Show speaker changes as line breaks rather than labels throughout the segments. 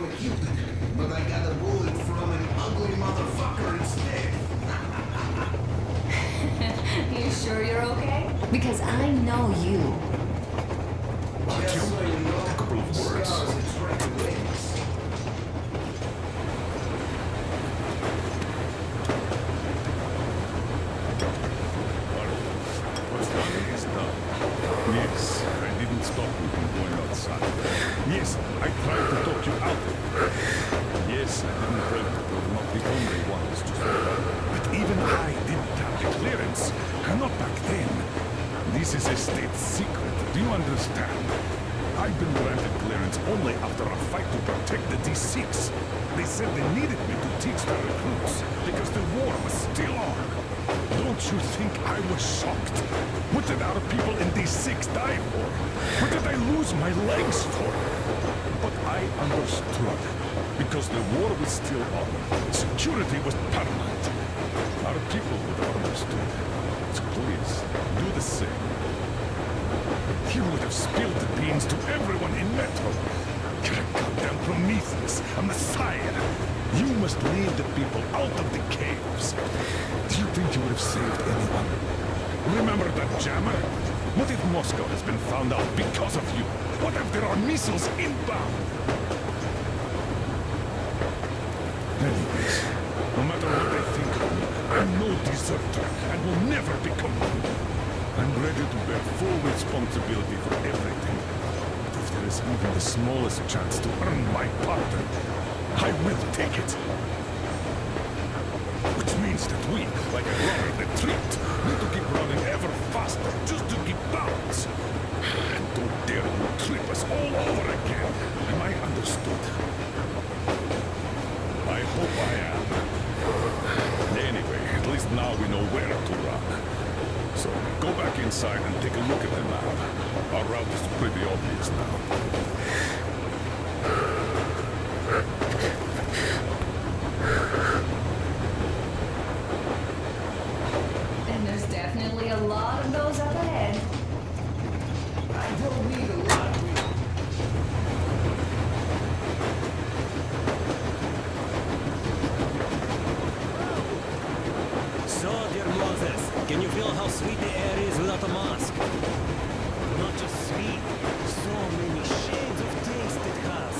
from a Cupid, but I got a bullet from an ugly motherfucker instead.
You sure you're okay? Because I know you.
Just so you know,
a couple of words.
scars attract ladies.
What's done is done. Yes, I didn't stop you from going outside. Yes, I tried to talk you out of it. Yes, I didn't tell you we're not the only ones to suffer. But even I didn't have the clearance. And not back then. This is a state secret. Do you understand? I've been granted clearance only after a fight to protect the D6. They said they needed me to teach the recruits because the war was still on. Don't you think I was shocked? What did our people in D6 die for? What did I lose my legs for? But I understood. Because the war was still on. Security was paramount. Our people would have understood. So please, do the same. You would have spilled the beans to everyone in Metro. You're a goddamn Prometheus, a messiah. You must lead the people out of the caves. Do you think you would have saved anyone? Remember that jammer? What if Moscow has been found out because of you? What if there are missiles inbound? Anyways, no matter what they think of me, I'm no deserter and will never become one. I'm ready to bear full responsibility for everything. But if there is even the smallest chance to earn my pardon, I will take it. Which means that we, like a runner that tripped, need to keep running ever faster just to keep balance. And don't dare to trip us all over again. Am I understood? I hope I am. Anyway, at least now we know where to run. So, go back inside and take a look at the map. Our route is pretty obvious now.
And there's definitely a lot of those up ahead.
I don't need a lot.
So, dear Moses, can you feel how sweet the air is without a mask? Not just sweet, so many shades of taste it has.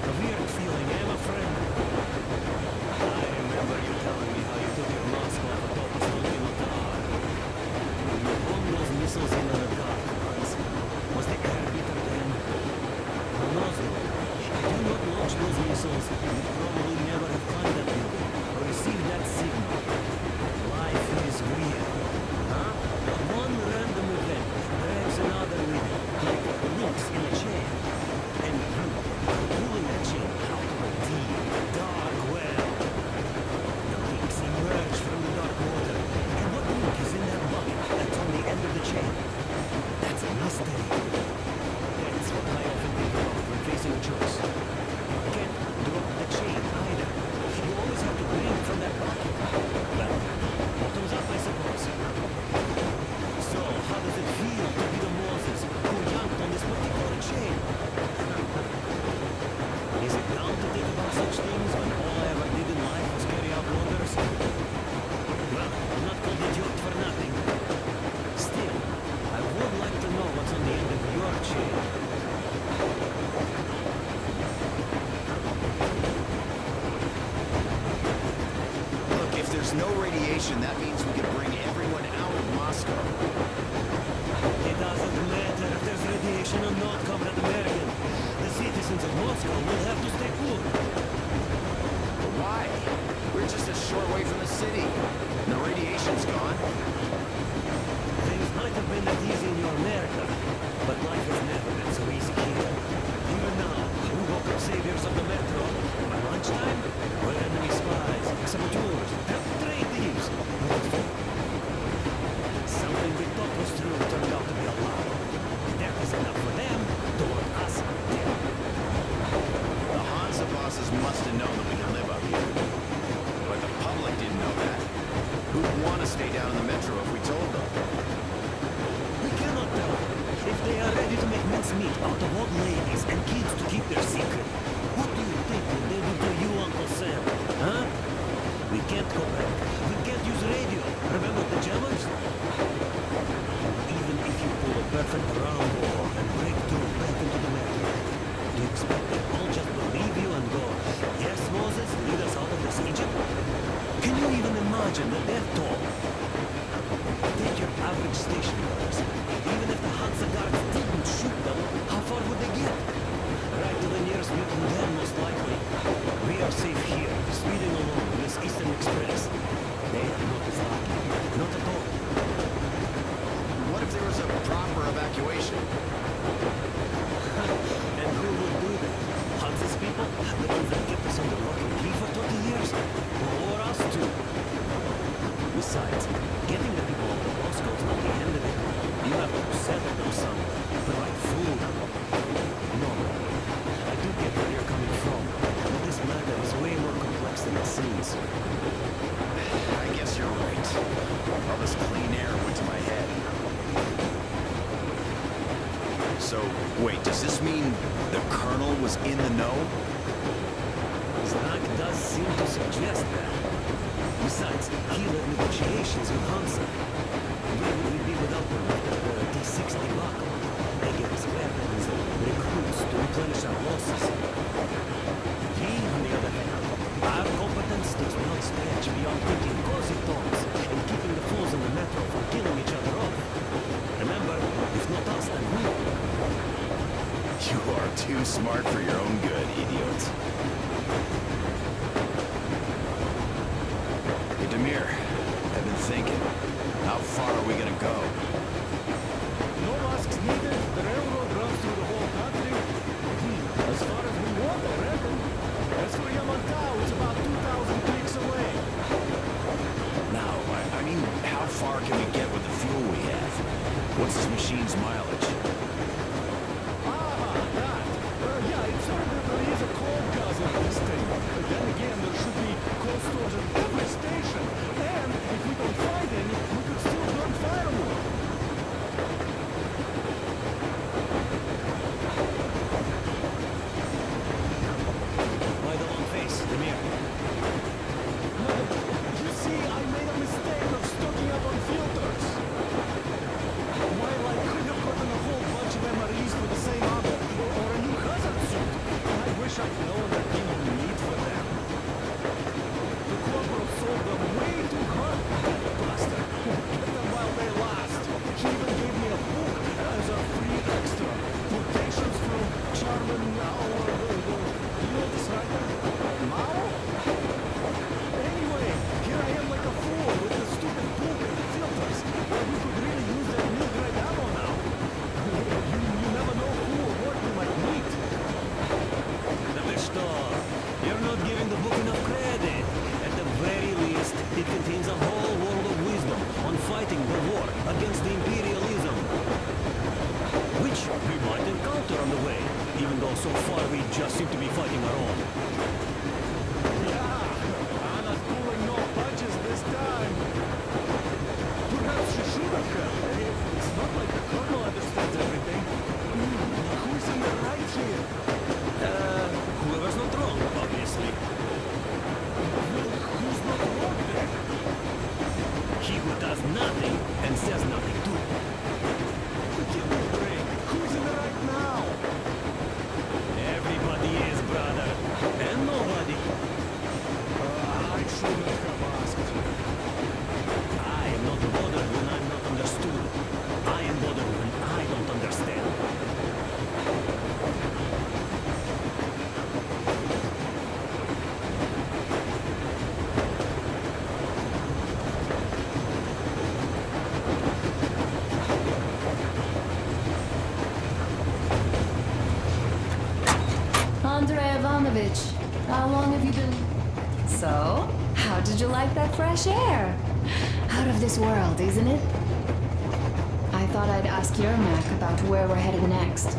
A weird feeling, I'm a friend. I remember you telling me how you took your mask off atop of something on the heart. You bombed those missiles in the dark once. Was the air bitter then? Who knows though? If you not launch those missiles, you'd probably never have climbed that building or received that signal. Life is weird, huh? One random event drags another with it, like links in a chain. And you are pulling that chain out of a deep, dark well. The links emerge from the dark water, and what link is in that bucket that's on the end of the chain? That's a mystery. That's what I often think about when facing a choice. You can't drop the chain either. You always have to drink from that bucket. Well, bottoms up, I suppose. So, how does it feel to be the Moses who yanked on this particular chain? Is it down to think about such things when all I ever did in life was carry out orders? Well, I'm not called idiot for nothing. Still, I would like to know what's on the end of your chain.
Look, if there's no radiation, that means we can bring everyone out of Moscow.
It doesn't matter if there's radiation or not, Comrade American. The citizens of Moscow will have to stay put.
But why? We're just a short way from the city. The radiation's gone.
Things might have been that easy in your America, but life has never been so easy here. Even now, we woke up saviors of the metro. By lunchtime, we're enemy spies, saboteurs, trade thieves. Something we thought was true turned out to be a lie. That is enough for them to want us dead.
The Hansa bosses must have known that we could live up here. But the public didn't know that. Who'd want to stay down in the metro if we told them?
We cannot tell them. If they are ready to make mincemeat out of old ladies and kids to keep their secret, what do you think imagine the death toll. Take your average station guards. Even if the Hansa guards didn't shoot them, how far would they get? Right to the nearest mutant den, most likely. We are safe here, speeding along in this Eastern Express. They are not as lucky. Not at all.
What if there was a proper evacuation?
And who would do that? Hansa's people? The ones that kept us under lock and key for 20 years? Or us too? Besides, getting the people out of Moscow is not the end of it. You have to settle them somewhere, provide food. No, I do get where you're coming from, but this matter is way more complex than it seems.
I guess you're right. All this clean air went to my head. So, wait, does this mean the Colonel was in the know?
Znak does seem to suggest that. Besides, he led negotiations with Hansa. Where would we be without them after the T-60 debacle? They gave us weapons and recruits to replenish our losses. We, on the other hand, our competence does not stretch beyond thinking cozy thoughts and keeping the fools in the metro from killing each other off. Remember, if not us, then who?
You are too smart for your own good, idiot. Hey, Demir, I've been thinking. How far are we gonna go?
No masks needed. The railroad runs through the whole country. As far as we want, I reckon. As for Yamantau, it's about 2,000 clicks away.
Now, I mean, how far can we get with the fuel we have? What's this machine's mileage?
That. Yeah, it's heard that there is a cold gas in this thing. But then again, there should be cold stores at every station. And if we don't find any, we could still burn firewood.
Why the long face, Demir?
You see, I made a mistake of stocking up on filters. While I could have gotten a whole bunch of MREs for the same ammo, or a new hazard suit, I wish I'd known there'd be no need for them. The corporal sold them way too hard, that bastard. Get them while they last. He even gave me a book as a free extra. Quotations from Charmin Mao, you know this writer? Mao? Anyway, here I am like a fool with the stupid book and the filters. Well, we could really use that new grade ammo now. You never know who or what we might meet.
You're not giving the book enough credit. At the very least, it contains a whole world of wisdom on fighting the war against the imperialism. Which we might encounter on the way, even though so far we just seem to be fighting our own.
Yeah, Anna's pulling no punches this time. Perhaps she should have. It's not like the colonel understands everything. Who's in the right here?
Whoever's not wrong, obviously.
Who's not wrong then?
He who does nothing and says nothing too.
Give me a break. Who's in the right now?
Everybody is, brother. And nobody.
I shouldn't have asked.
I am not bothered when I'm not understood. I am bothered when I don't understand.
Andrei Ivanovich, how long have you been... So, how did you like that fresh air? Out of this world, isn't it? I thought I'd ask your Mac about where we're headed next.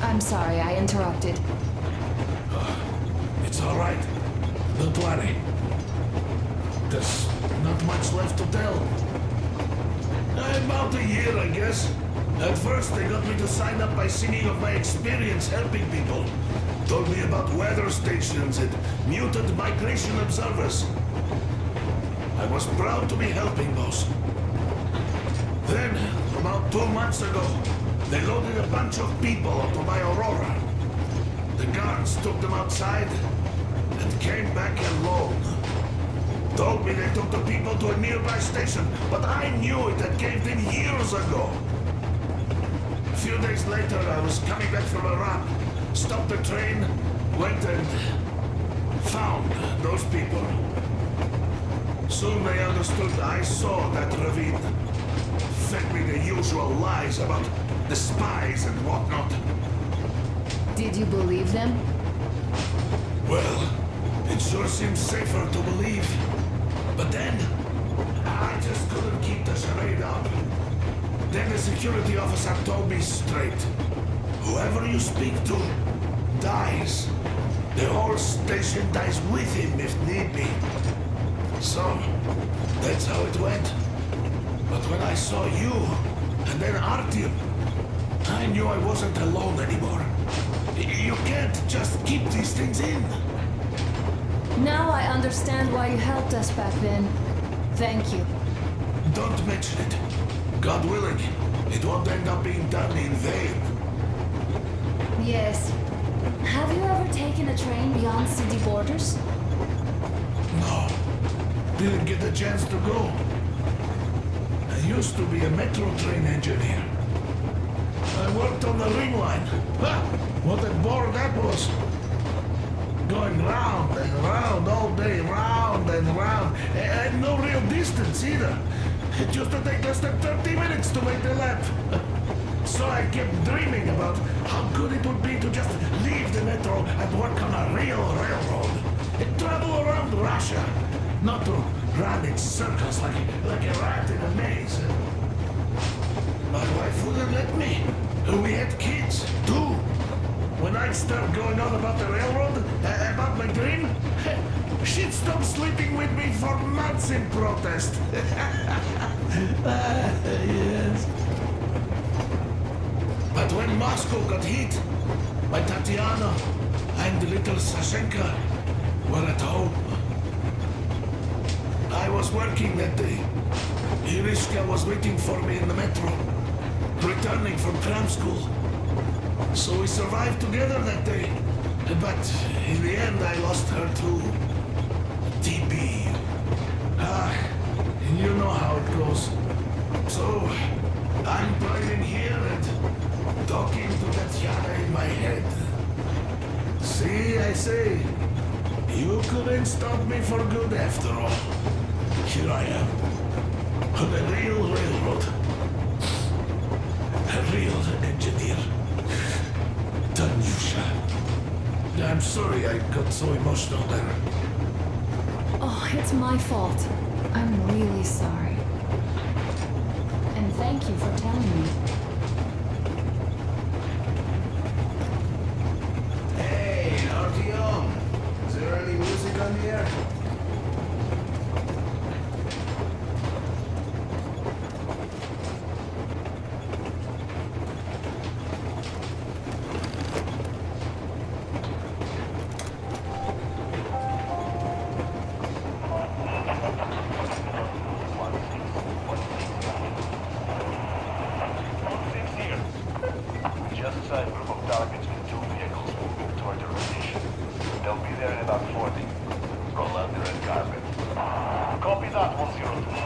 I'm sorry I interrupted.
It's all right. Don't worry. There's not much left to tell. About a year, I guess. At first, they got me to sign up by singing of my experience helping people. Told me about weather stations and mutant migration observers. I was proud to be helping those. Then, about 2 months ago, they loaded a bunch of people onto my Aurora. The guards took them outside and came back alone. Told me they took the people to a nearby station, but I knew it had caved in years ago. A few days later, I was coming back from a run. Stopped the train, went and found those people. Soon they understood I saw that ravine. Fed me the usual lies about the spies and whatnot.
Did you believe them?
Well, it sure seems safer to believe. But then, I just couldn't keep the charade up. Then the security officer told me straight. Whoever you speak to, dies. The whole station dies with him if need be. So, that's how it went. But when I saw you, and then Artyom, I knew I wasn't alone anymore. You can't just keep these things in.
Now I understand why you helped us back then. Thank you.
Don't mention it. God willing, it won't end up being done in vain.
Yes. Have you ever taken a train beyond city borders?
No. Didn't get a chance to go. I used to be a metro train engineer. I worked on the ring line. Ha! What a bore that was. Going round and round all day, round and round. And no real distance either. It used to take less than 30 minutes to make the lap. So I kept dreaming about how good it would be to just leave the metro and work on a real railroad. And travel around Russia. Not to run in circles like a rat in a maze. My wife wouldn't let me. We had kids, too. When I'd start going on about the railroad, about my dream, she'd stop sleeping with me for months in protest. Yes. But when Moscow got hit, my Tatiana and little Sashenka were at home. I was working that day. Irishka was waiting for me in the metro, returning from cram school. So we survived together that day. But in the end, I lost her too. TB. You know how it goes. So, I'm playing here and talking to Tatiana in my head. See, I say, you couldn't stop me for good after all. Here I am, on a real railroad. A real engineer. Tanyusha. I'm sorry I got so emotional there.
Oh, it's my fault. I'm really sorry. And thank you for telling me.
Hey, Artyom. Is there any music on the air?
Just saw a group of targets with 2 vehicles moving toward the location. They'll be there in about 40. Roll out the red carpet. Copy that, 102.